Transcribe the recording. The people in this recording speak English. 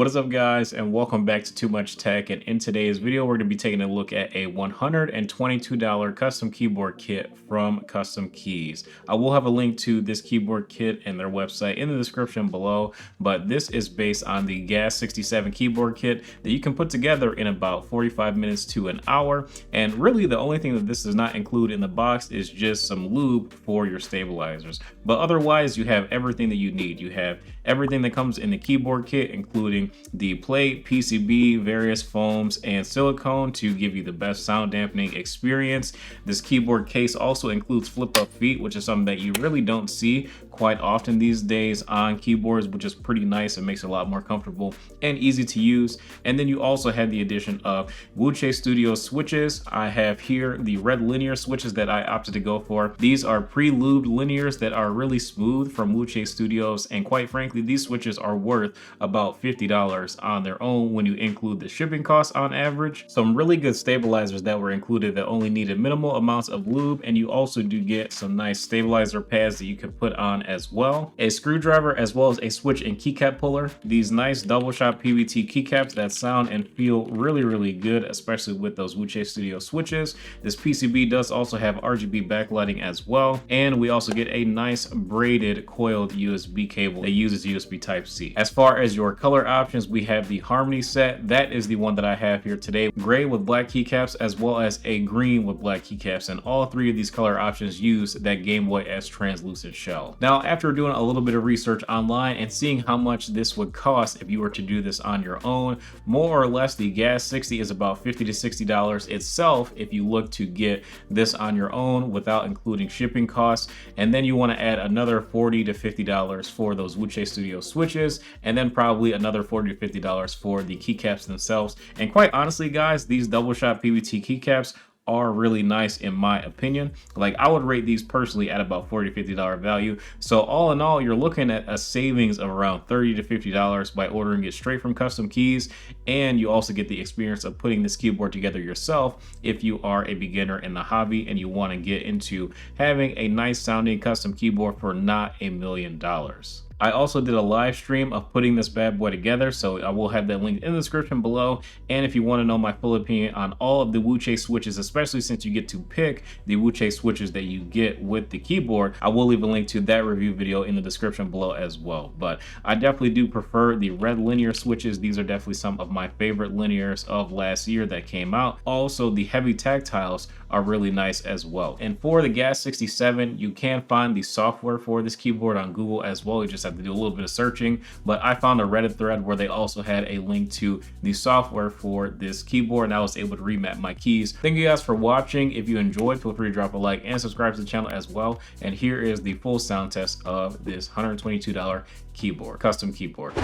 What is up, guys, and welcome back to Too Much Tech. And in today's video, we're going to be taking a look at a $122 custom keyboard kit from KustomKeys. I will have a link to this keyboard kit and their website in the description below, but this is based on the Gas67 keyboard kit that you can put together in about 45 minutes to an hour. And really, the only thing that this does not include in the box is just some lube for your stabilizers. But otherwise, you have everything that you need. You have everything that comes in the keyboard kit, including the plate, PCB, various foams, and silicone to give you the best sound dampening experience. This keyboard case also includes flip-up feet, which is something that you really don't see quite often these days on keyboards, which is pretty nice. It makes it a lot more comfortable and easy to use. And then you also have the addition of Wuche Studio switches. I have here the red linear switches that I opted to go for. These are pre-lubed linears that are really smooth from Wuche Studios, and quite frankly, these switches are worth about $50 on their own when you include the shipping costs on average. Some really good stabilizers that were included that only needed minimal amounts of lube, and you also do get some nice stabilizer pads that you can put on as well. A screwdriver as well as a switch and keycap puller. These nice double shot PVT keycaps that sound and feel really good, especially with those Wuche Studio switches. This PCB does also have RGB backlighting as well, and we also get a nice braided coiled USB cable that uses USB Type-C. As far as your color options, we have the Harmony set. That is the one that I have here today. Gray with black keycaps as well as a green with black keycaps, and all three of these color options use that Game Boy S translucent shell. Now, after doing a little bit of research online and seeing how much this would cost if you were to do this on your own, more or less the Gas60 is about $50 to $60 itself if you look to get this on your own without including shipping costs. And then you want to add another $40 to $50 for those Wuche Studio switches, and then probably another $40 to $50 for the keycaps themselves. And quite honestly, guys, these double shot PVT keycaps are really nice in my opinion. Like, I would rate these personally at about $40 to $50 value. So all in all, you're looking at a savings of around $30 to $50 by ordering it straight from KustomKeys, and you also get the experience of putting this keyboard together yourself if you are a beginner in the hobby and you want to get into having a nice sounding custom keyboard for not $1 million. I also did a live stream of putting this bad boy together, so I will have that link in the description below. And if you want to know my full opinion on all of the Wuche switches, especially since you get to pick the Wuche switches that you get with the keyboard, I will leave a link to that review video in the description below as well. But I definitely do prefer the red linear switches. These are definitely some of my favorite linears of last year that came out. Also, the heavy tactiles are really nice as well. And for the Gas67, you can find the software for this keyboard on Google as well. You just have to do a little bit of searching, but I found a Reddit thread where they also had a link to the software for this keyboard, and I was able to remap my keys. Thank you guys for watching. If you enjoyed, feel free to drop a like and subscribe to the channel as well. And here is the full sound test of this $122 keyboard, custom keyboard.